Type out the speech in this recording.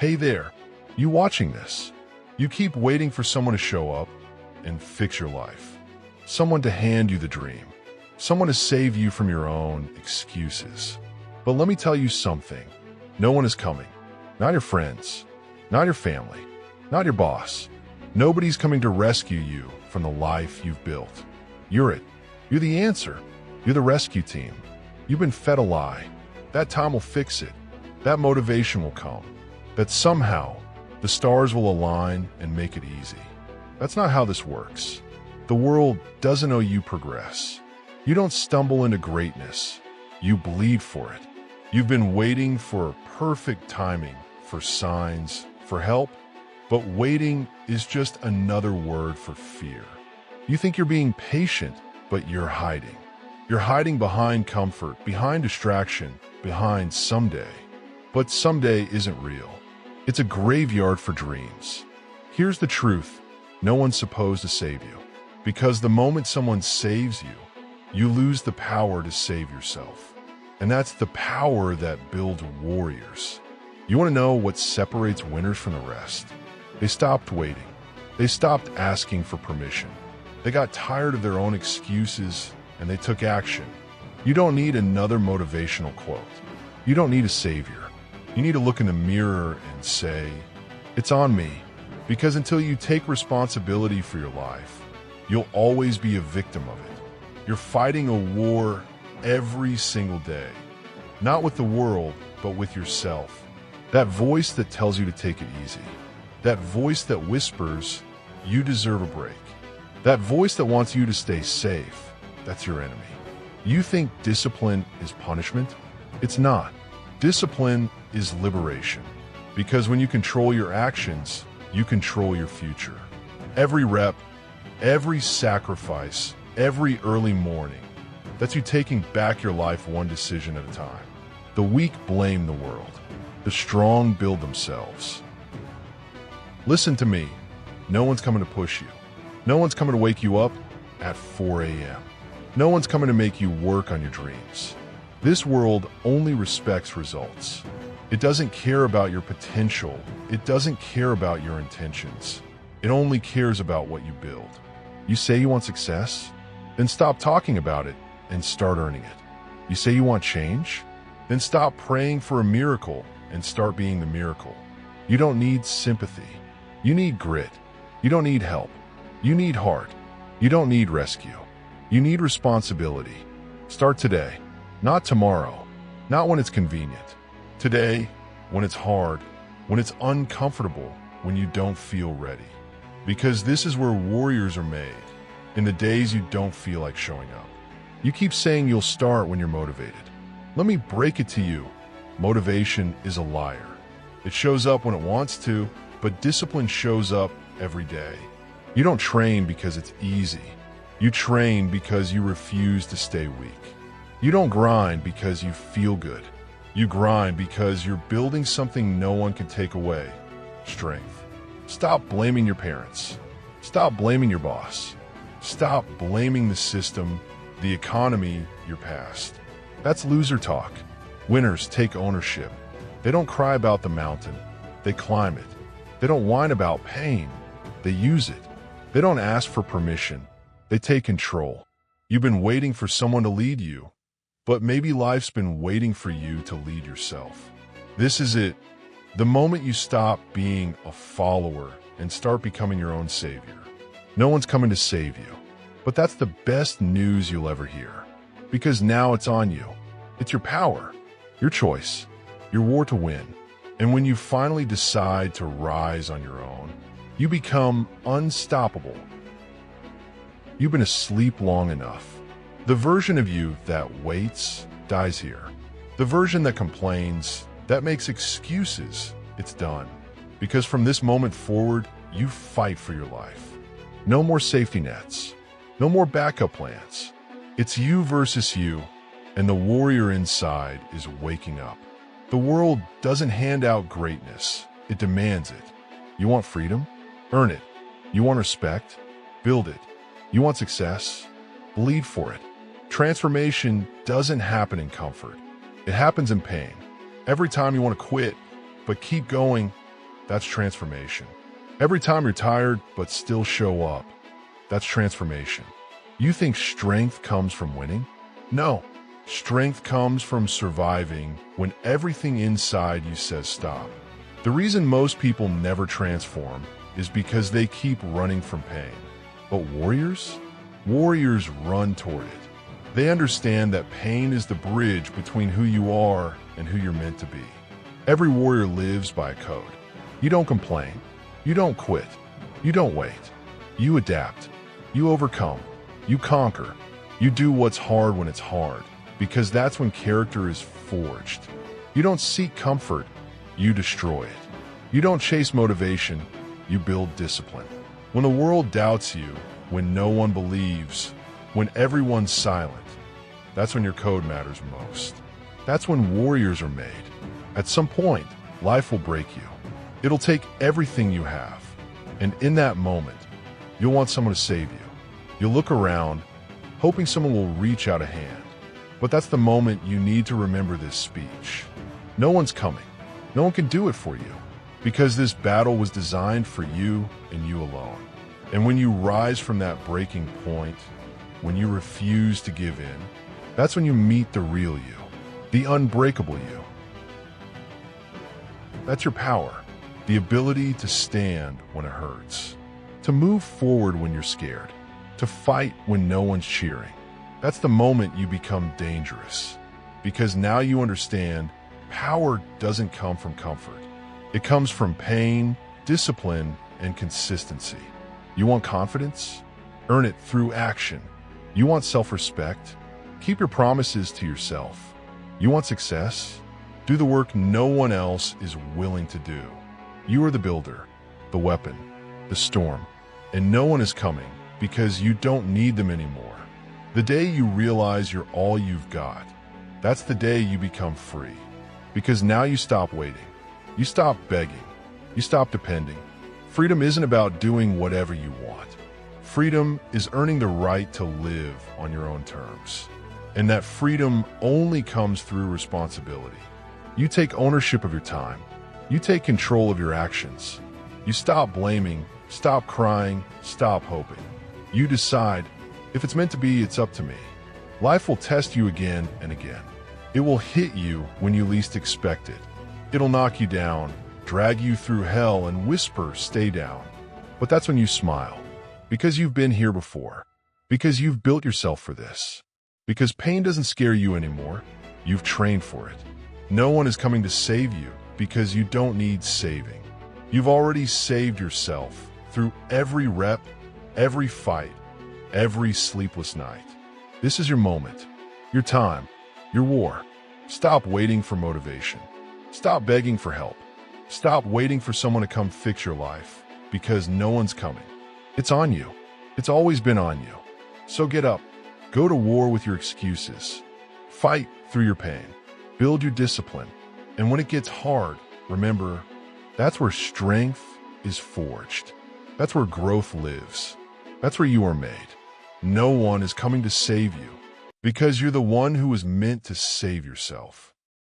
Hey there, you watching this? You keep waiting for someone to show up and fix your life. Someone to hand you the dream. Someone to save you from your own excuses. But let me tell you something. No one is coming. Not your friends. Not your family. Not your boss. Nobody's coming to rescue you from the life you've built. You're it. You're the answer. You're the rescue team. You've been fed a lie. That time will fix it. That motivation will come. That somehow the stars will align and make it easy. That's not how this works. The world doesn't owe you progress. You don't stumble into greatness. You bleed for it. You've been waiting for perfect timing, for signs, for help, but waiting is just another word for fear. You think you're being patient, but you're hiding. You're hiding behind comfort, behind distraction, behind someday. But someday isn't real. It's a graveyard for dreams. Here's the truth. No one's supposed to save you. Because the moment someone saves you, you lose the power to save yourself. And that's the power that builds warriors. You want to know what separates winners from the rest? They stopped waiting. They stopped asking for permission. They got tired of their own excuses and they took action. You don't need another motivational quote. You don't need a savior. You need to look in the mirror and say, it's on me. Because until you take responsibility for your life, you'll always be a victim of it. You're fighting a war every single day. Not with the world, but with yourself. That voice that tells you to take it easy. That voice that whispers, you deserve a break. That voice that wants you to stay safe, that's your enemy. You think discipline is punishment? It's not. Discipline is liberation. Because when you control your actions, you control your future. Every rep, every sacrifice, every early morning, that's you taking back your life one decision at a time. The weak blame the world. The strong build themselves. Listen to me. No one's coming to push you. No one's coming to wake you up at 4 a.m. No one's coming to make you work on your dreams. This world only respects results. It doesn't care about your potential. It doesn't care about your intentions. It only cares about what you build. You say you want success? Then stop talking about it and start earning it. You say you want change? Then stop praying for a miracle and start being the miracle. You don't need sympathy. You need grit. You don't need help. You need heart. You don't need rescue. You need responsibility. Start today, not tomorrow, not when it's convenient. Today, when it's hard, when it's uncomfortable, when you don't feel ready. Because this is where warriors are made, in the days you don't feel like showing up. You keep saying you'll start when you're motivated. Let me break it to you. Motivation is a liar. It shows up when it wants to, but discipline shows up every day. You don't train because it's easy. You train because you refuse to stay weak. You don't grind because you feel good. You grind because you're building something no one can take away. Strength. Stop blaming your parents. Stop blaming your boss. Stop blaming the system, the economy, your past. That's loser talk. Winners take ownership. They don't cry about the mountain. They climb it. They don't whine about pain. They use it. They don't ask for permission. They take control. You've been waiting for someone to lead you, but maybe life's been waiting for you to lead yourself. This is it. The moment you stop being a follower and start becoming your own savior. No one's coming to save you, but that's the best news you'll ever hear. Because now it's on you. It's your power, your choice, your war to win. And when you finally decide to rise on your own, you become unstoppable. You've been asleep long enough. The version of you that waits dies here. The version that complains, that makes excuses, it's done. Because from this moment forward, you fight for your life. No more safety nets. No more backup plans. It's you versus you, and the warrior inside is waking up. The world doesn't hand out greatness. It demands it. You want freedom? Earn it. You want respect? Build it. You want success? Bleed for it. Transformation doesn't happen in comfort. It happens in pain. Every time you want to quit, but keep going, That's transformation. Every time you're tired but still show up, that's transformation. You think strength comes from winning? No. Strength comes from surviving when everything inside you says stop. The reason most people never transform is because they keep running from pain. But warriors? Warriors run toward it. They understand that pain is the bridge between who you are and who you're meant to be. Every warrior lives by a code. You don't complain. You don't quit. You don't wait. You adapt. You overcome. You conquer. You do what's hard when it's hard, because that's when character is forged. You don't seek comfort. You destroy it. You don't chase motivation. You build discipline. When the world doubts you, when no one believes, when everyone's silent, that's when your code matters most. That's when warriors are made. At some point, life will break you. It'll take everything you have. And in that moment, you'll want someone to save you. You'll look around, hoping someone will reach out a hand. But that's the moment you need to remember this speech. No one's coming. No one can do it for you, because this battle was designed for you and you alone. And when you rise from that breaking point, when you refuse to give in, that's when you meet the real you, the unbreakable you. That's your power, the ability to stand when it hurts, to move forward when you're scared, to fight when no one's cheering. That's the moment you become dangerous, because now you understand power doesn't come from comfort. It comes from pain, discipline, and consistency. You want confidence? Earn it through action. You want self-respect? Keep your promises to yourself. You want success? Do the work no one else is willing to do. You are the builder, the weapon, the storm, and no one is coming because you don't need them anymore. The day you realize you're all you've got, that's the day you become free. Because now you stop waiting. You stop begging. You stop depending. Freedom isn't about doing whatever you want. Freedom is earning the right to live on your own terms. And that freedom only comes through responsibility. You take ownership of your time. You take control of your actions. You stop blaming, stop crying, stop hoping. You decide, if it's meant to be, it's up to me. Life will test you again and again. It will hit you when you least expect it. It'll knock you down, drag you through hell, and whisper, stay down. But that's when you smile. Because you've been here before. Because you've built yourself for this. Because pain doesn't scare you anymore. You've trained for it. No one is coming to save you because you don't need saving. You've already saved yourself through every rep, every fight, every sleepless night. This is your moment, your time, your war. Stop waiting for motivation. Stop begging for help. Stop waiting for someone to come fix your life, because no one's coming. It's on you. It's always been on you. So get up. Go to war with your excuses. Fight through your pain. Build your discipline. And when it gets hard, remember, that's where strength is forged. That's where growth lives. That's where you are made. No one is coming to save you, because you're the one who was meant to save yourself.